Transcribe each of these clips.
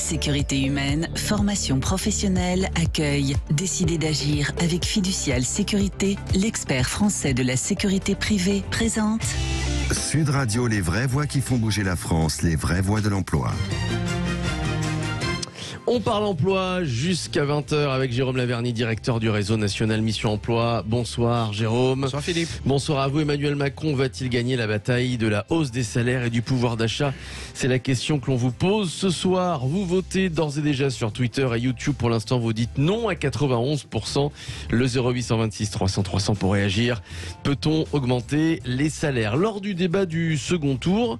Sécurité humaine, formation professionnelle, accueil. Décidez d'agir avec Fiducial Sécurité, l'expert français de la sécurité privée, présente Sud Radio, les vraies voix qui font bouger la France, les vraies voix de l'emploi. On parle emploi jusqu'à 20h avec Jérôme Laverny, directeur du réseau national Mission Emploi. Bonsoir Jérôme. Bonsoir Philippe. Bonsoir à vous. Emmanuel Macron va-t-il gagner la bataille de la hausse des salaires et du pouvoir d'achat? C'est la question que l'on vous pose ce soir. Vous votez d'ores et déjà sur Twitter et YouTube. Pour l'instant, vous dites non à 91%. Le 0826 300 300 pour réagir. Peut-on augmenter les salaires? Lors du débat du second tour,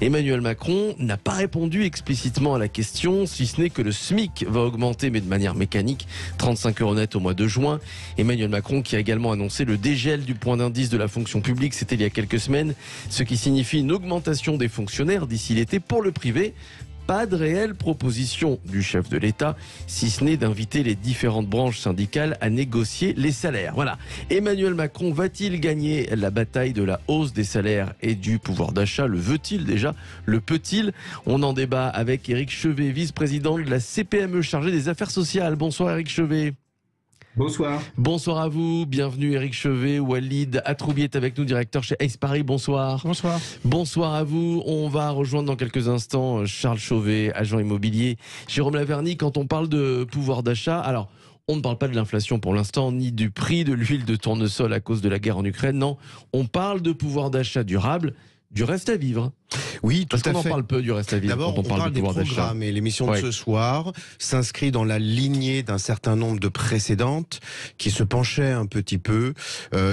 Emmanuel Macron n'a pas répondu explicitement à la question, si ce n'est que le SMIC va augmenter, mais de manière mécanique, 35 € net au mois de juin. Emmanuel Macron qui a également annoncé le dégel du point d'indice de la fonction publique, c'était il y a quelques semaines, ce qui signifie une augmentation des fonctionnaires d'ici l'été pour le privé. Pas de réelle proposition du chef de l'État, si ce n'est d'inviter les différentes branches syndicales à négocier les salaires. Voilà. Emmanuel Macron va-t-il gagner la bataille de la hausse des salaires et du pouvoir d'achat? Le veut-il déjà? Le peut-il? On en débat avec Éric Chevet, vice-président de la CPME chargé des affaires sociales. Bonsoir Éric Chevet. Bonsoir. Bonsoir à vous, bienvenue Éric Chevet. Walid Atroubi est avec nous, directeur chez Ace Paris. Bonsoir. Bonsoir. Bonsoir à vous. On va rejoindre dans quelques instants Charles Chauvet, agent immobilier. Jérôme Laverny, quand on parle de pouvoir d'achat, alors on ne parle pas de l'inflation pour l'instant, ni du prix de l'huile de tournesol à cause de la guerre en Ukraine. Non, on parle de pouvoir d'achat durable, du reste à vivre. Oui, tout à fait. Parce qu'on en parle peu du reste à vivre. D'abord, quand on parle de des pouvoir d'achat. programmes et l'émission de ce soir s'inscrit dans la lignée d'un certain nombre de précédentes qui se penchaient un petit peu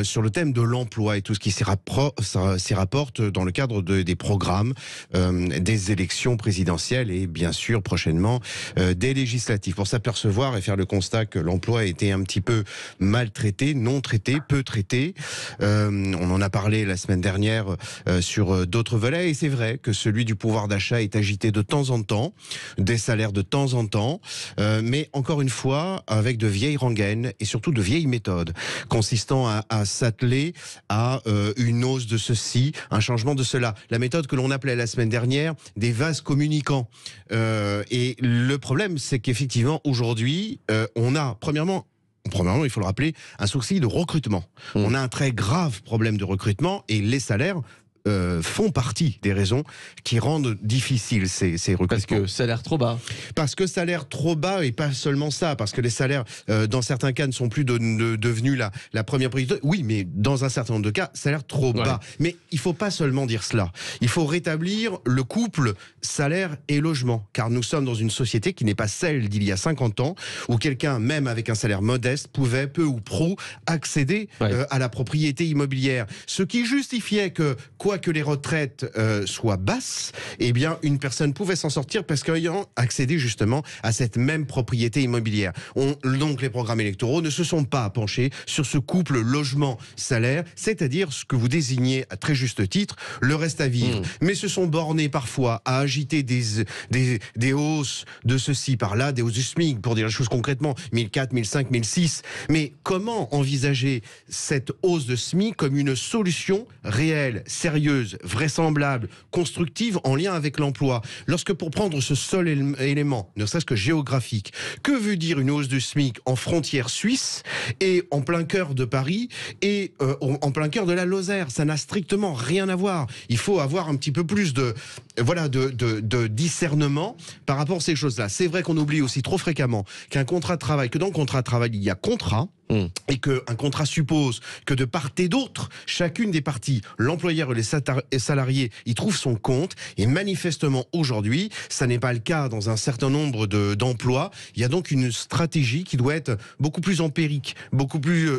sur le thème de l'emploi et tout ce qui s'y rapporte dans le cadre des programmes des élections présidentielles et bien sûr prochainement des législatives. Pour s'apercevoir et faire le constat que l'emploi a été un petit peu maltraité, non traité, peu traité. On en a parlé la semaine dernière sur d'autres volets et c'est vrai que celui du pouvoir d'achat est agité de temps en temps, des salaires de temps en temps, mais encore une fois avec de vieilles rengaines et surtout de vieilles méthodes, consistant à s'atteler à une hausse de ceci, un changement de cela. La méthode que l'on appelait la semaine dernière des vases communicants. Et le problème, c'est qu'effectivement, aujourd'hui, on a, Premièrement, il faut le rappeler, un souci de recrutement. On a un très grave problème de recrutement et les salaires font partie des raisons qui rendent difficiles ces recrutements. Parce que salaire trop bas. Parce que salaire trop bas et pas seulement ça, parce que les salaires dans certains cas ne sont plus devenus la première priorité. Oui, mais dans un certain nombre de cas, salaire trop bas. Mais il faut pas seulement dire cela. Il faut rétablir le couple salaire et logement, car nous sommes dans une société qui n'est pas celle d'il y a 50 ans, où quelqu'un, même avec un salaire modeste, pouvait peu ou prou accéder à la propriété immobilière. Ce qui justifiait que, quoique les retraites soient basses, eh bien, une personne pouvait s'en sortir parce qu'ayant accédé justement à cette même propriété immobilière. Donc, les programmes électoraux ne se sont pas penchés sur ce couple logement-salaire, c'est-à-dire ce que vous désignez à très juste titre, le reste à vivre. Mais se sont bornés parfois à agiter des hausses de ceci par là, des hausses du SMIC, pour dire les choses concrètement, 1004, 1005, 1006. Mais comment envisager cette hausse de SMIC comme une solution réelle, sérieuse, vraisemblable, constructive en lien avec l'emploi? Lorsque, pour prendre ce seul élément, ne serait-ce que géographique, que veut dire une hausse du SMIC en frontière suisse et en plein cœur de Paris et en plein cœur de la Lozère? Ça n'a strictement rien à voir. Il faut avoir un petit peu plus de discernement par rapport à ces choses-là. C'est vrai qu'on oublie aussi trop fréquemment que dans le contrat de travail, il y a contrat. Et qu'un contrat suppose que de part et d'autre, chacune des parties, l'employeur et les salariés, y trouvent son compte. Et manifestement, aujourd'hui, ça n'est pas le cas dans un certain nombre d'emplois. Il y a donc une stratégie qui doit être beaucoup plus empirique, beaucoup plus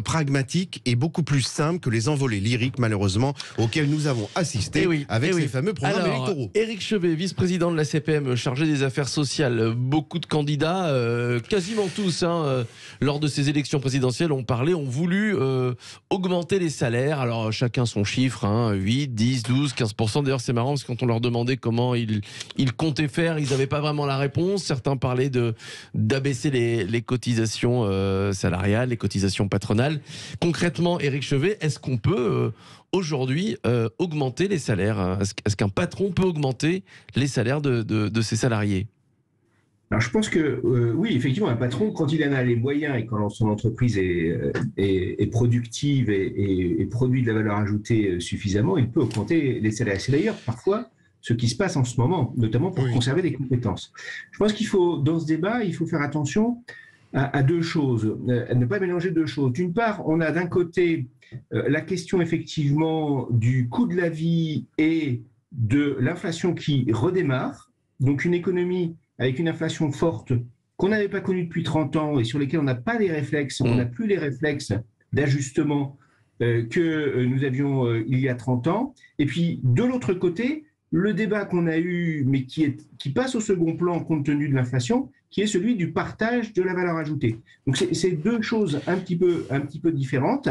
pragmatique et beaucoup plus simple que les envolées lyriques, malheureusement, auxquelles nous avons assisté avec ces fameux programmes électoraux. Éric Chevet, vice-président de la CPM, chargé des affaires sociales. Beaucoup de candidats, quasiment tous, lors de ces élections présidentielles, ont voulu augmenter les salaires. Alors, chacun son chiffre, 8, 10, 12, 15%. D'ailleurs, c'est marrant, parce que quand on leur demandait comment ils comptaient faire, ils n'avaient pas vraiment la réponse. Certains parlaient d'abaisser les cotisations salariales, les cotisations patronales. Concrètement, Éric Chevet, est-ce qu'on peut aujourd'hui augmenter les salaires? Est-ce qu'un patron peut augmenter les salaires de ses salariés? Alors, je pense que oui, effectivement, un patron, quand il en a les moyens et quand son entreprise est productive et produit de la valeur ajoutée suffisamment, il peut augmenter les salaires. C'est d'ailleurs parfois ce qui se passe en ce moment, notamment pour conserver des compétences. Je pense qu'il faut, dans ce débat, il faut faire attention à deux choses, à ne pas mélanger deux choses. D'une part, on a d'un côté la question effectivement du coût de la vie et de l'inflation qui redémarre, donc une économie avec une inflation forte qu'on n'avait pas connue depuis 30 ans et sur lesquelles on n'a pas les réflexes, on n'a plus les réflexes d'ajustement que nous avions il y a 30 ans. Et puis, de l'autre côté, le débat qu'on a eu, mais qui passe au second plan compte tenu de l'inflation, qui est celui du partage de la valeur ajoutée. Donc, c'est deux choses un petit peu différentes.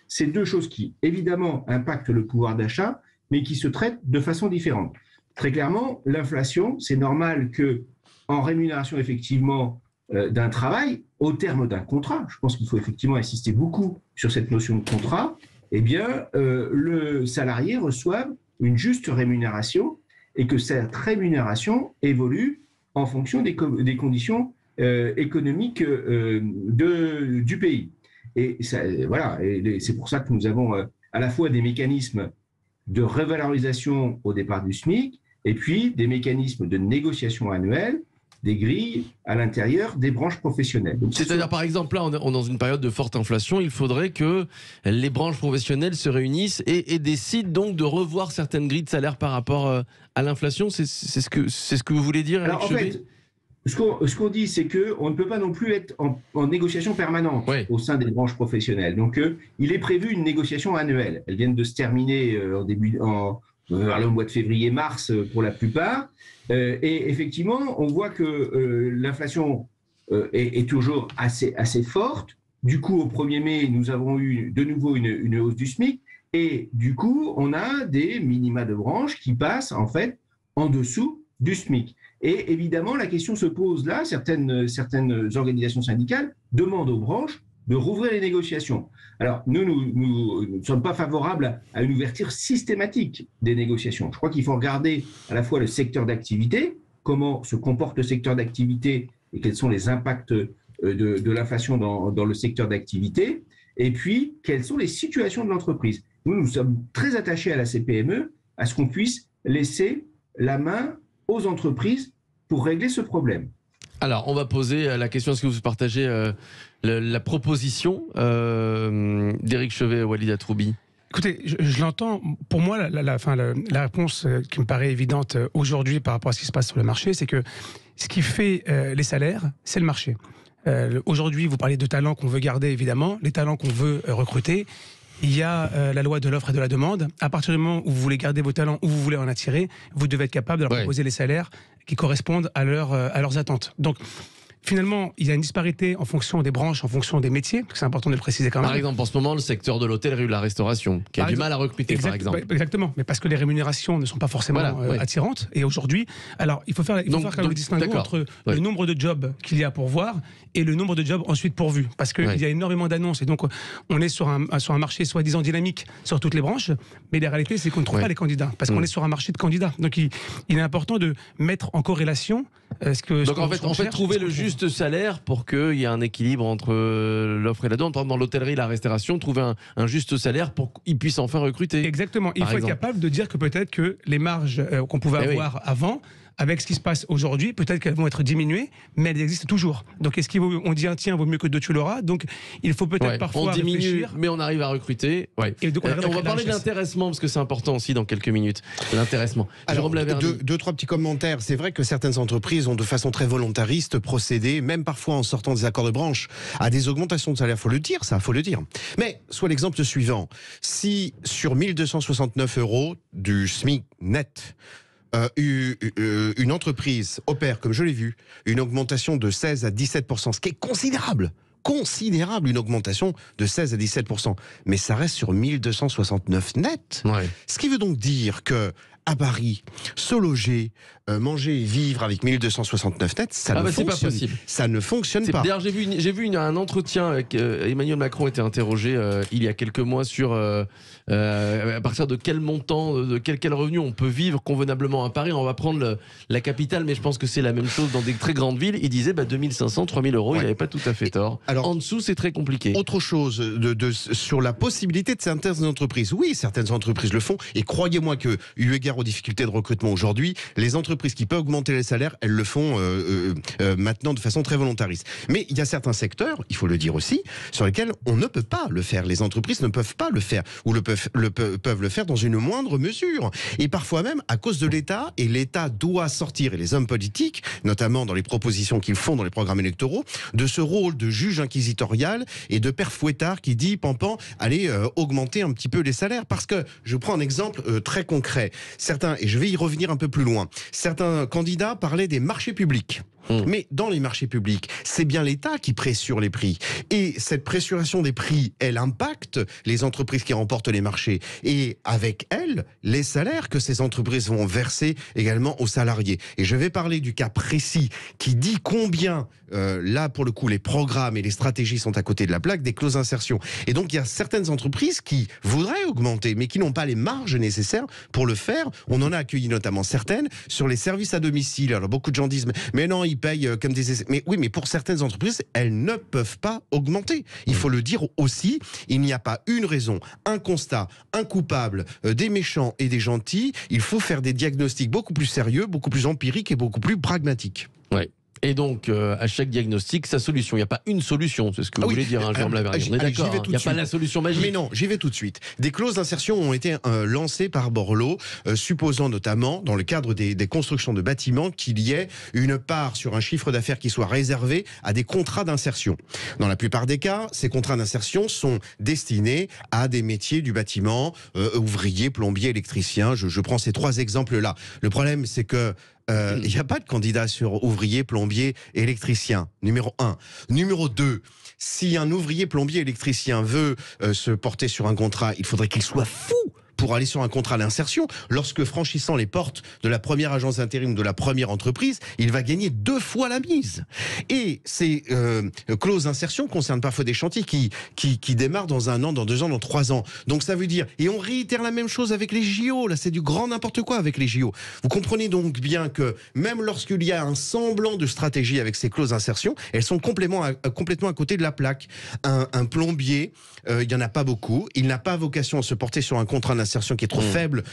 C'est deux choses qui, évidemment, impactent le pouvoir d'achat, mais qui se traitent de façon différente. Très clairement, l'inflation, c'est normal que en rémunération effectivement d'un travail, au terme d'un contrat, je pense qu'il faut effectivement insister beaucoup sur cette notion de contrat, eh bien, le salarié reçoive une juste rémunération et que cette rémunération évolue en fonction des conditions économiques du pays. Et ça, voilà, et c'est pour ça que nous avons à la fois des mécanismes de revalorisation au départ du SMIC et puis des mécanismes de négociation annuelle des grilles à l'intérieur des branches professionnelles. C'est-à-dire, par exemple, là, on est dans une période de forte inflation, il faudrait que les branches professionnelles se réunissent et décident donc de revoir certaines grilles de salaire par rapport à l'inflation. C'est ce que vous voulez dire, Éric Chevet ? Ce qu'on dit, c'est qu'on ne peut pas non plus être en négociation permanente au sein des branches professionnelles. Donc, il est prévu une négociation annuelle. Elles viennent de se terminer vers le mois de février-mars pour la plupart. Et effectivement, on voit que l'inflation est toujours assez forte. Du coup, au 1er mai, nous avons eu de nouveau une hausse du SMIC. Et du coup, on a des minima de branche qui passent en fait en dessous du SMIC. Et évidemment, la question se pose là. Certaines organisations syndicales demandent aux branches de rouvrir les négociations. Alors, nous ne sommes pas favorables à une ouverture systématique des négociations. Je crois qu'il faut regarder à la fois le secteur d'activité, comment se comporte le secteur d'activité et quels sont les impacts de l'inflation dans le secteur d'activité, et puis quelles sont les situations de l'entreprise. Nous sommes très attachés à la CPME, à ce qu'on puisse laisser la main aux entreprises pour régler ce problème. Alors, on va poser la question, est-ce que vous partagez la proposition d'Éric Chevet et Walid Atroubi ? Écoutez, je l'entends. Pour moi, la réponse qui me paraît évidente aujourd'hui par rapport à ce qui se passe sur le marché, c'est que ce qui fait les salaires, c'est le marché. Aujourd'hui, vous parlez de talents qu'on veut garder, évidemment, les talents qu'on veut recruter. Il y a la loi de l'offre et de la demande. À partir du moment où vous voulez garder vos talents, où vous voulez en attirer, vous devez être capable de leur proposer les salaires qui correspondent à leurs attentes. Donc, finalement, il y a une disparité en fonction des branches, en fonction des métiers, parce que c'est important de le préciser quand même. Par exemple, en ce moment, le secteur de l'hôtellerie ou de la restauration, qui a du mal à recruter, par exemple. Exactement, mais parce que les rémunérations ne sont pas forcément attirantes. Et aujourd'hui, alors, il faut faire quand même le distinguo entre le nombre de jobs qu'il y a pour voir et le nombre de jobs ensuite pourvus. Parce qu'il y a énormément d'annonces, et donc on est sur un marché soi-disant dynamique sur toutes les branches, mais la réalité, c'est qu'on ne trouve pas les candidats, parce qu'on est sur un marché de candidats. Donc il est important de mettre en corrélation ce que... Donc en fait, trouver le juste salaire pour qu'il y ait un équilibre entre l'offre et la demande. Par exemple, dans l'hôtellerie, la restauration, trouver un juste salaire pour qu'ils puissent enfin recruter. Exactement. Il faut être capable de dire que peut-être que les marges qu'on pouvait avoir avant, avec ce qui se passe aujourd'hui, peut-être qu'elles vont être diminuées, mais elles existent toujours. Donc, on dit un tien vaut mieux que deux tu l'auras. Donc, il faut peut-être parfois on diminue, réfléchir. Mais on arrive à recruter. Et donc on va parler de l'intéressement, parce que c'est important aussi dans quelques minutes. L'intéressement. Alors, deux, trois petits commentaires. C'est vrai que certaines entreprises ont de façon très volontariste procédé, même parfois en sortant des accords de branche, à des augmentations de salaire. Faut le dire, ça, faut le dire. Mais, soit l'exemple suivant. Si sur 1 269 € du SMIC net, une entreprise opère, comme je l'ai vu, une augmentation de 16 à 17%, ce qui est considérable, une augmentation de 16 à 17%. Mais ça reste sur 1 269 net. Ce qui veut donc dire que, à Paris, se loger, manger et vivre avec 1269 net, ça ne c'est pas fonctionne. possible. Ça ne fonctionne pas. D'ailleurs, j'ai vu un entretien avec Emmanuel Macron était interrogé il y a quelques mois sur à partir de quel montant, de quel revenu on peut vivre convenablement à Paris. On va prendre la capitale, mais je pense que c'est la même chose dans des très grandes villes. Il disait 2500, 3000 euros, il n'avait pas tout à fait tort. Alors, en dessous, c'est très compliqué. Autre chose sur la possibilité de certaines entreprises. Oui, certaines entreprises le font. Et croyez-moi que, eu égard aux difficultés de recrutement aujourd'hui, les entreprises qui peuvent augmenter les salaires, elles le font maintenant de façon très volontariste. Mais il y a certains secteurs, il faut le dire aussi, sur lesquels on ne peut pas le faire. Les entreprises ne peuvent pas le faire, ou peuvent le faire dans une moindre mesure. Et parfois même à cause de l'État, et l'État doit sortir, et les hommes politiques, notamment dans les propositions qu'ils font dans les programmes électoraux, de ce rôle de juge inquisitorial et de père fouettard qui dit, Pampan, allez augmenter un petit peu les salaires. Parce que, je prends un exemple très concret. Certains, et je vais y revenir un peu plus loin, certains candidats parlaient des marchés publics. Mais dans les marchés publics, c'est bien l'État qui pressure les prix. Et cette pressuration des prix, elle impacte les entreprises qui remportent les marchés. Et avec elle, les salaires que ces entreprises vont verser également aux salariés. Et je vais parler du cas précis qui dit combien, là pour le coup, les programmes et les stratégies sont à côté de la plaque, des clauses d'insertion. Et donc il y a certaines entreprises qui voudraient augmenter, mais qui n'ont pas les marges nécessaires pour le faire. On en a accueilli notamment certaines sur les services à domicile. Alors beaucoup de gens disent, mais non, ils payent comme des... Mais oui, mais pour certaines entreprises, elles ne peuvent pas augmenter. Il faut le dire aussi, il n'y a pas une raison, un constat, un coupable, des méchants et des gentils. Il faut faire des diagnostics beaucoup plus sérieux, beaucoup plus empiriques et beaucoup plus pragmatiques. Ouais. Et donc, à chaque diagnostic, sa solution. Il n'y a pas une solution, c'est ce que vous voulez dire, Jérôme Lavergne. On est d'accord, il n'y a pas la solution magique. Mais non, j'y vais tout de suite. Des clauses d'insertion ont été lancées par Borloo, supposant notamment, dans le cadre des constructions de bâtiments, qu'il y ait une part sur un chiffre d'affaires qui soit réservé à des contrats d'insertion. Dans la plupart des cas, ces contrats d'insertion sont destinés à des métiers du bâtiment, ouvriers, plombiers, électriciens. Je prends ces trois exemples-là. Le problème, c'est que il n'y a pas de candidat sur ouvrier, plombier, électricien, numéro 1. Numéro 2, si un ouvrier, plombier, électricien veut se porter sur un contrat, il faudrait qu'il soit fou pour aller sur un contrat d'insertion. Lorsque franchissant les portes de la première agence d'intérim, de la première entreprise, il va gagner 2 fois la mise. Et ces clauses d'insertion concernent parfois des chantiers qui démarrent dans 1 an, dans 2 ans, dans 3 ans. Donc ça veut dire, et on réitère la même chose avec les JO, là c'est du grand n'importe quoi avec les JO. Vous comprenez donc bien que même lorsqu'il y a un semblant de stratégie avec ces clauses d'insertion, elles sont complètement à côté de la plaque. Un plombier, il n'y en a pas beaucoup, il n'a pas vocation à se porter sur un contrat d'insertion qui est trop faible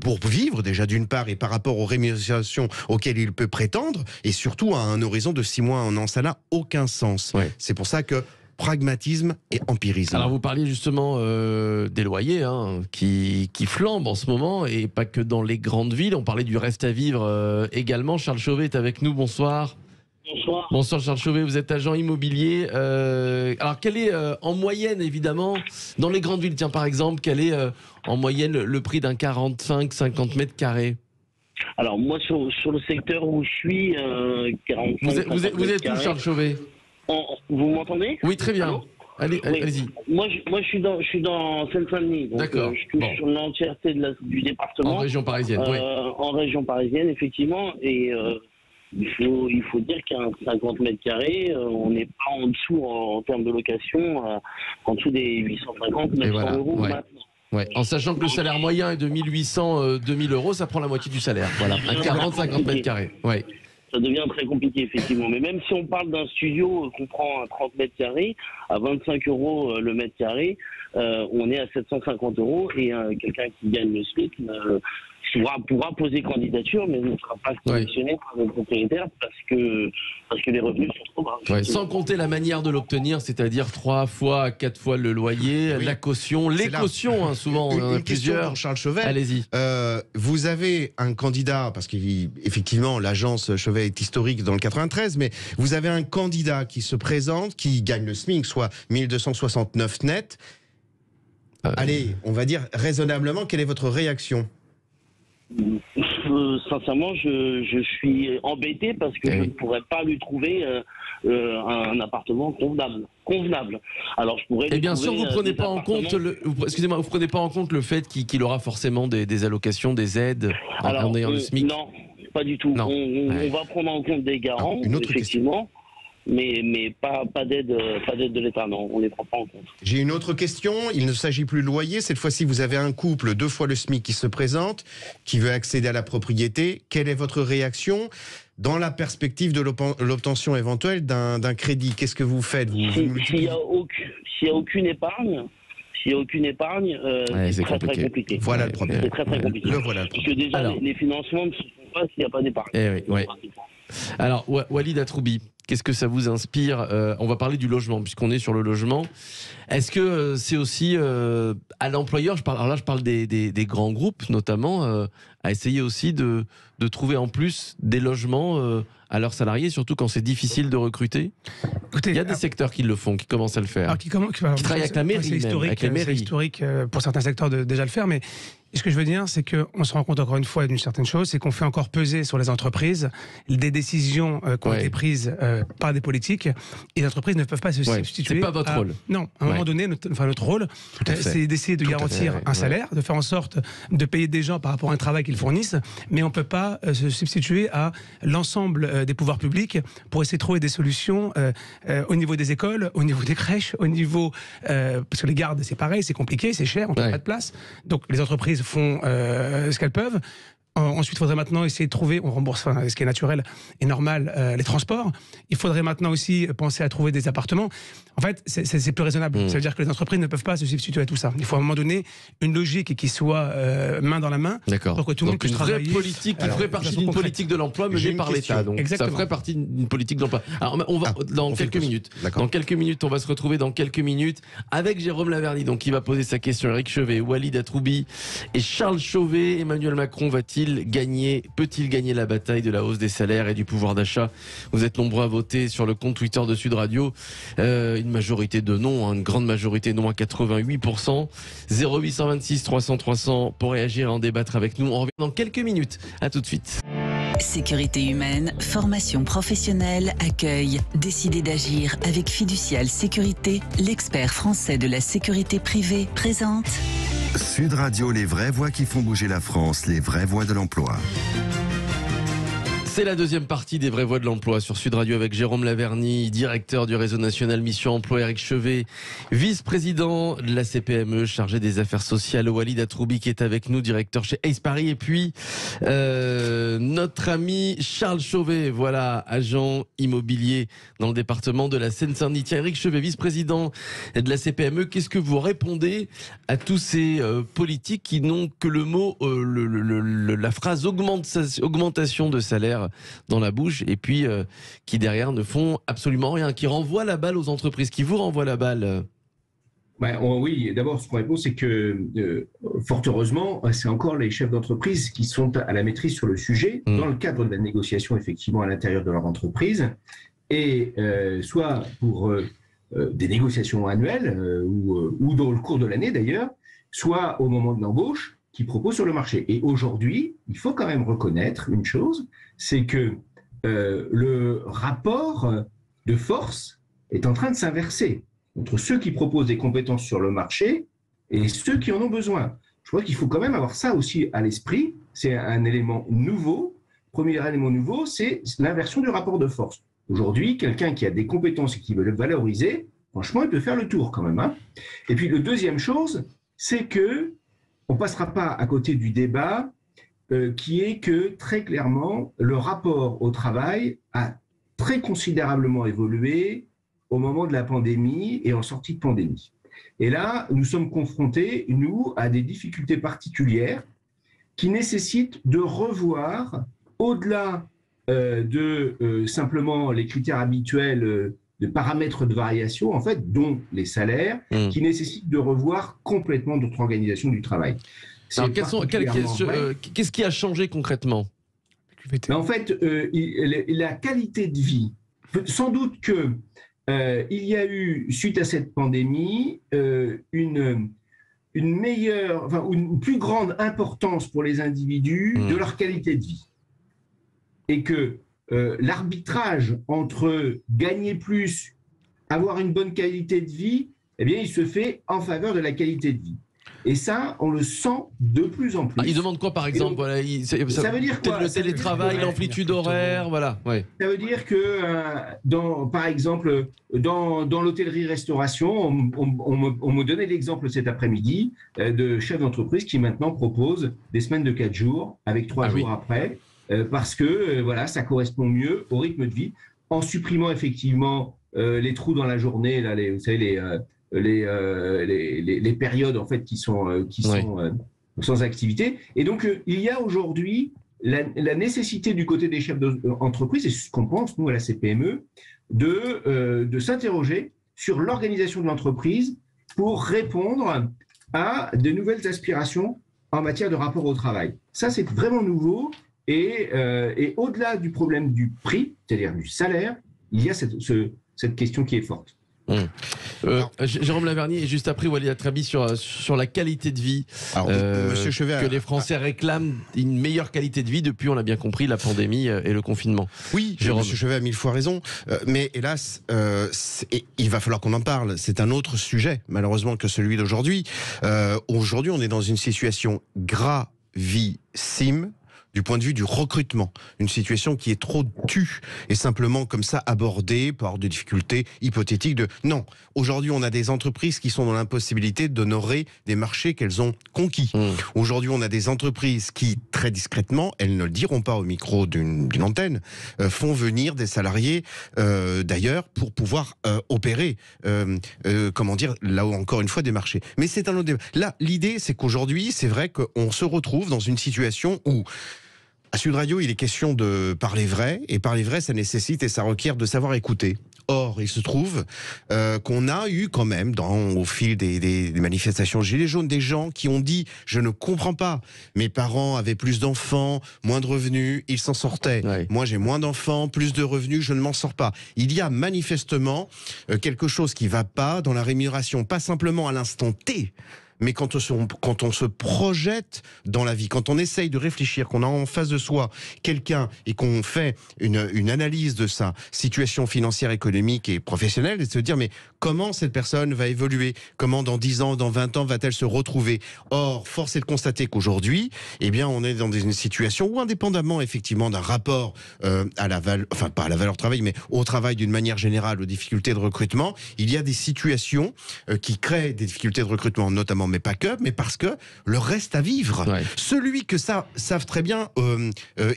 pour vivre déjà d'une part et par rapport aux rémunérations auxquelles il peut prétendre et surtout à un horizon de 6 mois en an, ça n'a aucun sens. Ouais. C'est pour ça que pragmatisme et empirisme. Alors vous parliez justement des loyers qui flambent en ce moment et pas que dans les grandes villes. On parlait du reste à vivre également. Charles Chauvet est avec nous, bonsoir. Bonsoir. Bonsoir Charles Chauvet, vous êtes agent immobilier. Alors quel est en moyenne évidemment dans les grandes villes, tiens par exemple, quel est en moyenne le prix d'un 45-50 mètres carrés? Alors moi sur le secteur où je suis, 45. Vous êtes où Charles Chauvet? Vous m'entendez? Oui très bien. Allez-y. Moi je suis dans Seine-Saint-Denis. D'accord. Je touche sur l'entièreté du département. En région parisienne. Oui. En région parisienne effectivement et il faut dire qu'un 50 mètres carrés, on n'est pas en dessous en termes de location, en dessous des 850, 900 euros maintenant. Ouais. En sachant que le salaire moyen est de 1800, 2000 euros, ça prend la moitié du salaire. Voilà, un 40-50 mètres carrés. Ouais. Ça devient très compliqué, effectivement. Mais même si on parle d'un studio qu'on prend à 30 mètres carrés, à 25 euros le mètre carré, on est à 750 euros et quelqu'un qui gagne le SMIC pourra poser candidature, mais ne sera pas sélectionné par le propriétaire parce que les revenus sont trop bas. Ouais, sans compter la manière de l'obtenir, c'est-à-dire 3 fois, 4 fois le loyer, la caution, les cautions, souvent une question plusieurs. pour Charles Chauvet. Allez-y. Vous avez un candidat, parce qu'effectivement l'agence Chauvet est historique dans le 93, mais vous avez un candidat qui se présente, qui gagne le SMIC, soit 1269 net. Allez, on va dire raisonnablement, quelle est votre réaction? sincèrement, je suis embêté parce que je ne pourrais pas lui trouver un appartement convenable. Alors je pourrais. Et bien sûr, vous prenez pas en compte excusez-moi, vous prenez pas en compte le fait qu'il aura forcément des allocations, des aides en ayant le SMIC. Non, pas du tout. On va prendre en compte des garants, effectivement. Mais pas d'aide de l'État, non, on ne les prend pas en compte. J'ai une autre question, il ne s'agit plus de loyer, cette fois-ci vous avez un couple 2 fois le SMIC qui se présente, qui veut accéder à la propriété. Quelle est votre réaction dans la perspective de l'obtention éventuelle d'un crédit? Qu'est-ce que vous faites? S'il n'y a aucune épargne, c'est très compliqué. Voilà le problème. C'est très compliqué. Voilà. Parce que déjà, les financements ne se font pas s'il n'y a pas d'épargne. Alors, Walid Atroubi, qu'est-ce que ça vous inspire? On va parler du logement, puisqu'on est sur le logement. Est-ce que c'est aussi à l'employeur, je parle des grands groupes notamment, à essayer aussi de trouver en plus des logements à leurs salariés, surtout quand c'est difficile de recruter? Écoutez, il y a des secteurs qui le font, qui commencent à le faire. Qui travaillent avec la mairie, c'est historique pour certains secteurs de déjà le faire, mais ce que je veux dire, c'est qu'on se rend compte encore une fois d'une certaine chose, c'est qu'on fait encore peser sur les entreprises des décisions qui ont été prises par des politiques, et les entreprises ne peuvent pas se substituer. C'est pas votre rôle. Non, à un moment donné, notre rôle, c'est d'essayer de garantir un salaire, de faire en sorte de payer des gens par rapport à un travail qu'ils fournissent, mais on ne peut pas se substituer à l'ensemble des pouvoirs publics pour essayer de trouver des solutions au niveau des écoles, au niveau des crèches, au niveau... parce que les gardes, c'est pareil, c'est compliqué, c'est cher, on n'a pas de place. Donc les entreprises font ce qu'elles peuvent. Ensuite, il faudrait maintenant essayer de trouver, on rembourse ce qui est naturel et normal, les transports. Il faudrait maintenant aussi penser à trouver des appartements. En fait, c'est plus raisonnable. Ça veut dire que les entreprises ne peuvent pas se substituer à tout ça. Il faut à un moment donné une logique qui soit main dans la main. D'accord. Pour que tout le monde puisse travailler. Une vraie politique qui ferait partie d'une politique de l'emploi menée par l'État. Donc ça ferait partie d'une politique d'emploi. Alors on va dans quelques minutes. Dans quelques minutes, on va se retrouver dans quelques minutes avec Jérôme Laverny, donc qui va poser sa question. Éric Chevet, Walid Atroubi et Charles Chauvet. Emmanuel Macron peut-il gagner la bataille de la hausse des salaires et du pouvoir d'achat? Vous êtes nombreux à voter sur le compte Twitter de Sud Radio. Une majorité de non, une grande majorité non à 88%. 0826 300 300 pour réagir et en débattre avec nous. On revient dans quelques minutes. À tout de suite. Sécurité humaine, formation professionnelle, accueil. Décidez d'agir avec Fiducial Sécurité, l'expert français de la sécurité privée, présente Sud Radio, les vraies voix qui font bouger la France, les vraies voix de l'emploi. C'est la deuxième partie des vraies voix de l'emploi sur Sud Radio avec Jérôme Laverny, directeur du réseau national Mission Emploi, Éric Chevet, vice-président de la CPME, chargé des affaires sociales, Walid Atroubi qui est avec nous, directeur chez Ace Paris, et puis notre ami Charles Chauvet, voilà, agent immobilier dans le département de la Seine-Saint-Denis. Tiens, Éric Chevet, vice-président de la CPME, qu'est-ce que vous répondez à tous ces politiques qui n'ont que le mot, la phrase augmentation de salaire dans la bouche, et puis qui derrière ne font absolument rien, qui renvoient la balle aux entreprises, qui vous renvoient la balle? Oui, d'abord, ce qu'on répond, c'est que, fort heureusement, c'est encore les chefs d'entreprise qui sont à la maîtrise sur le sujet, dans le cadre de la négociation, effectivement, à l'intérieur de leur entreprise, et soit pour des négociations annuelles, ou dans le cours de l'année d'ailleurs, soit au moment de l'embauche, qui proposent sur le marché. Et aujourd'hui, il faut quand même reconnaître une chose, c'est que le rapport de force est en train de s'inverser entre ceux qui proposent des compétences sur le marché et ceux qui en ont besoin. Je crois qu'il faut quand même avoir ça aussi à l'esprit. C'est un élément nouveau. Premier élément nouveau, c'est l'inversion du rapport de force. Aujourd'hui, quelqu'un qui a des compétences et qui veut le valoriser, franchement, il peut faire le tour quand même, hein. Et puis, la deuxième chose, c'est que on ne passera pas à côté du débat qui est que, très clairement, le rapport au travail a très considérablement évolué au moment de la pandémie et en sortie de pandémie. Et là, nous sommes confrontés, nous, à des difficultés particulières qui nécessitent de revoir, au-delà de simplement les critères habituels de paramètres de variation, en fait, dont les salaires, qui nécessitent de revoir complètement notre organisation du travail. Alors, qu'est-ce qui a changé concrètement? En fait, la qualité de vie, sans doute que il y a eu, suite à cette pandémie, une une meilleure, enfin, une plus grande importance pour les individus de leur qualité de vie. Et que l'arbitrage entre gagner plus, avoir une bonne qualité de vie, eh bien, il se fait en faveur de la qualité de vie. Et ça, on le sent de plus en plus. Il demande quoi, par exemple? Donc, voilà, ça veut dire quoi? Le télétravail, l'amplitude horaire, voilà. Ouais. Ça veut dire que, par exemple, dans l'hôtellerie-restauration, on me donnait l'exemple cet après-midi de chefs d'entreprise qui maintenant proposent des semaines de 4 jours avec 3 jours après, parce que voilà, ça correspond mieux au rythme de vie, en supprimant effectivement les trous dans la journée, là, vous savez, les périodes en fait qui sont sans activité. Et donc il y a aujourd'hui la nécessité du côté des chefs d'entreprise, et ce qu'on pense nous à la CPME, de s'interroger sur l'organisation de l'entreprise pour répondre à de nouvelles aspirations en matière de rapport au travail. Ça, c'est vraiment nouveau, et au-delà du problème du prix, c'est-à-dire du salaire, il y a cette question qui est forte. Jérôme Lavernier, et juste après Walid Atrabi sur la qualité de vie. Alors, Monsieur Chevet, que les Français réclament une meilleure qualité de vie depuis, on l'a bien compris, la pandémie et le confinement. Oui, Monsieur Chevet a 1000 fois raison, mais hélas, il va falloir qu'on en parle. C'est un autre sujet, malheureusement, que celui d'aujourd'hui. Aujourd'hui, on est dans une situation gravissime du point de vue du recrutement, une situation qui est trop tue et simplement comme ça abordée par des difficultés hypothétiques de... Non, aujourd'hui on a des entreprises qui sont dans l'impossibilité d'honorer des marchés qu'elles ont conquis. Aujourd'hui on a des entreprises qui, très discrètement, elles ne le diront pas au micro d'une antenne, font venir des salariés d'ailleurs pour pouvoir opérer, comment dire, là encore une fois des marchés. Mais c'est un autre débat. Là, l'idée c'est qu'aujourd'hui, c'est vrai qu'on se retrouve dans une situation où à Sud Radio, il est question de parler vrai, et parler vrai, ça nécessite et ça requiert de savoir écouter. Or, il se trouve qu'on a eu quand même, au fil des manifestations Gilets jaunes, des gens qui ont dit « Je ne comprends pas, mes parents avaient plus d'enfants, moins de revenus, ils s'en sortaient. Ouais. Moi, j'ai moins d'enfants, plus de revenus, je ne m'en sors pas. » Il y a manifestement quelque chose qui ne va pas dans la rémunération, pas simplement à l'instant T, mais quand on se projette dans la vie, quand on essaye de réfléchir, qu'on a en face de soi quelqu'un et qu'on fait une analyse de sa situation financière, économique et professionnelle, et de se dire mais comment cette personne va évoluer, comment dans 10 ans, dans 20 ans va-t-elle se retrouver. Or, force est de constater qu'aujourd'hui, eh bien, on est dans une situation où, indépendamment effectivement d'un rapport à la valeur, enfin pas à la valeur travail, mais au travail d'une manière générale, aux difficultés de recrutement, il y a des situations qui créent des difficultés de recrutement, notamment mais pas que, mais parce que le reste à vivre. Ouais. Celui que savent très bien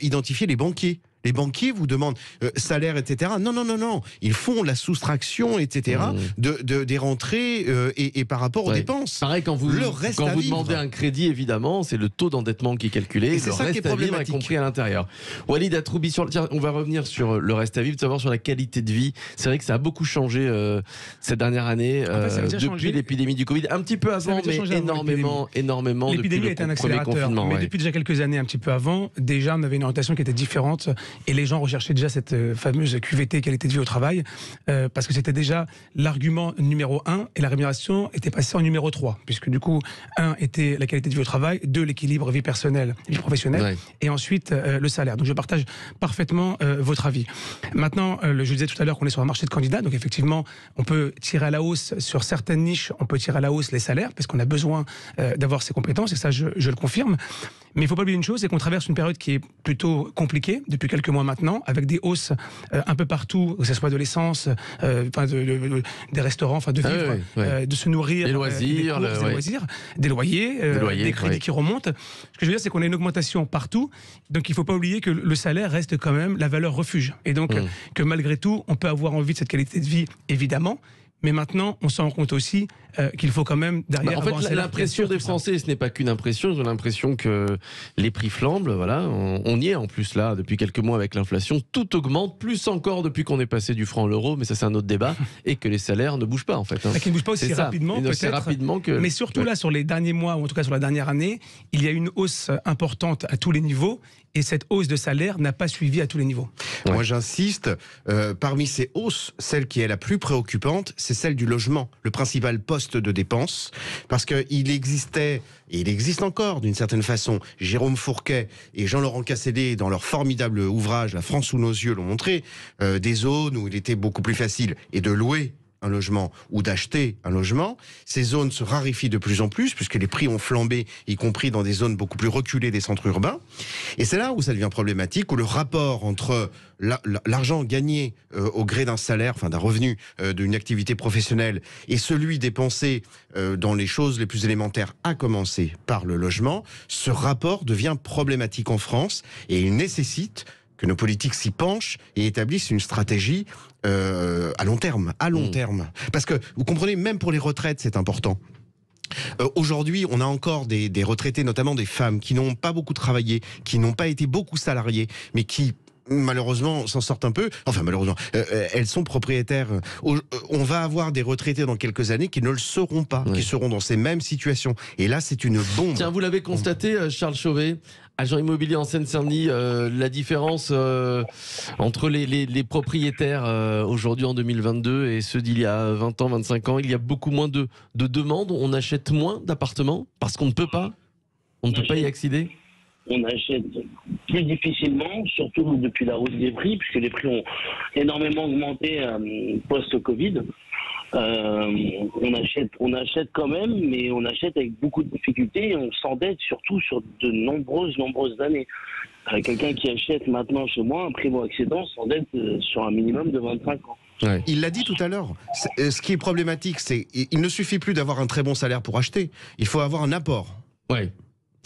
identifier les banquiers. Les banquiers vous demandent salaire, etc. Non. Ils font la soustraction, etc. Des rentrées et par rapport aux dépenses. Pareil, quand vous demandez un crédit, évidemment, c'est le taux d'endettement qui est calculé. Et c'est ça qui est problématique, y compris à l'intérieur. Walid Atrabi, on va revenir sur le reste à vivre, savoir sur la qualité de vie. C'est vrai que ça a beaucoup changé cette dernière année, depuis l'épidémie du Covid. Un petit peu avant, mais énormément l'épidémie est un accélérateur. Mais depuis déjà quelques années, un petit peu avant, déjà, on avait une orientation qui était différente. Et les gens recherchaient déjà cette fameuse QVT, qualité de vie au travail, parce que c'était déjà l'argument numéro 1, et la rémunération était passée en numéro 3, puisque du coup, 1 était la qualité de vie au travail, 2 l'équilibre vie personnelle, vie professionnelle, et ensuite le salaire. Donc je partage parfaitement votre avis. Maintenant, je disais tout à l'heure qu'on est sur un marché de candidats, donc effectivement, on peut tirer à la hausse sur certaines niches, on peut tirer à la hausse les salaires, parce qu'on a besoin d'avoir ces compétences, et ça je le confirme. Mais il ne faut pas oublier une chose, c'est qu'on traverse une période qui est plutôt compliquée depuis quelques mois maintenant, avec des hausses un peu partout, que ce soit de l'essence, des restaurants, de vivre, de se nourrir, des loisirs, des loyers, des crédits qui remontent. Ce que je veux dire, c'est qu'on a une augmentation partout, donc il ne faut pas oublier que le salaire reste quand même la valeur refuge. Et donc que malgré tout, on peut avoir envie de cette qualité de vie, évidemment. Mais maintenant, on se rend compte aussi qu'il faut quand même derrière. En fait, l'impression des Français, ce n'est pas qu'une impression. Ils ont l'impression que les prix flambent. Voilà, on y est en plus là depuis quelques mois avec l'inflation. Tout augmente, plus encore depuis qu'on est passé du franc à l'euro. Mais ça, c'est un autre débat. Et que les salaires ne bougent pas en fait. Qui ne bougent pas aussi rapidement, peut-être. Mais surtout là, sur les derniers mois, ou en tout cas sur la dernière année, il y a une hausse importante à tous les niveaux. Et cette hausse de salaire n'a pas suivi à tous les niveaux. Moi, j'insiste, parmi ces hausses, celle qui est la plus préoccupante, c'est celle du logement, le principal poste poste de dépense, parce qu'il existait, et il existe encore d'une certaine façon, Jérôme Fourquet et Jean-Laurent Cassédé, dans leur formidable ouvrage « La France sous nos yeux » l'ont montré, des zones où il était beaucoup plus facile et de louer un logement ou d'acheter un logement. Ces zones se raréfient de plus en plus puisque les prix ont flambé, y compris dans des zones beaucoup plus reculées des centres urbains. Et c'est là où ça devient problématique, où le rapport entre l'argent gagné au gré d'un salaire, enfin d'un revenu d'une activité professionnelle, et celui dépensé dans les choses les plus élémentaires, à commencer par le logement, ce rapport devient problématique en France et il nécessite que nos politiques s'y penchent et établissent une stratégie à long terme. Parce que, vous comprenez, même pour les retraites, c'est important. Aujourd'hui, on a encore des retraités, notamment des femmes, qui n'ont pas beaucoup travaillé, qui n'ont pas été beaucoup salariées, mais qui malheureusement s'en sortent un peu. Enfin, malheureusement, elles sont propriétaires. On va avoir des retraités dans quelques années qui ne le seront pas, qui seront dans ces mêmes situations. Et là, c'est une bombe. Tiens, vous l'avez constaté, Charles Chauvet, agent immobilier en Seine-Saint-Denis, la différence entre les propriétaires aujourd'hui en 2022 et ceux d'il y a 20 ans, 25 ans, il y a beaucoup moins de demandes, on achète moins d'appartements parce qu'on ne peut pas y accéder. On achète plus difficilement, surtout depuis la hausse des prix, puisque les prix ont énormément augmenté post-Covid. On achète quand même, mais on achète avec beaucoup de difficultés et on s'endette surtout sur de nombreuses années. Quelqu'un qui achète maintenant chez moi un primo-accédant s'endette sur un minimum de 25 ans. Ouais. Il l'a dit tout à l'heure. Ce qui est problématique, c'est qu'il ne suffit plus d'avoir un très bon salaire pour acheter. Il faut avoir un apport. Ouais.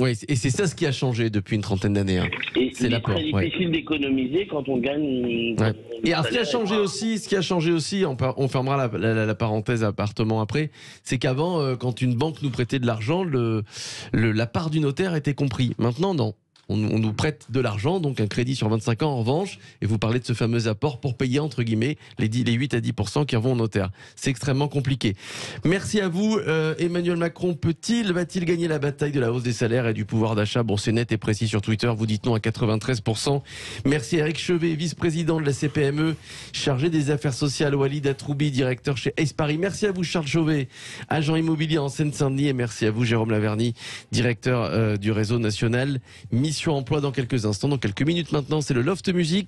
Oui, et c'est ça ce qui a changé depuis une trentaine d'années. Hein. Et c'est très difficile d'économiser quand on gagne. Et alors, ce qui a changé aussi, on fermera la parenthèse appartement après, c'est qu'avant, quand une banque nous prêtait de l'argent, la part du notaire était compris. Maintenant, non. On nous prête de l'argent, donc un crédit sur 25 ans en revanche, et vous parlez de ce fameux apport pour payer, entre guillemets, les 8 à 10% qui vont au notaire. C'est extrêmement compliqué. Merci à vous. Emmanuel Macron va-t-il gagner la bataille de la hausse des salaires et du pouvoir d'achat? Bon, c'est net et précis sur Twitter, vous dites non à 93%. Merci à Eric Chevet, vice-président de la CPME, chargé des affaires sociales, Walid Atroubi, directeur chez Ace Paris. Merci à vous Charles Chauvet, agent immobilier en Seine-Saint-Denis, et merci à vous Jérôme Laverny, directeur du réseau national Mission Emploi. Dans quelques instants, dans quelques minutes maintenant, c'est le Loft Musique.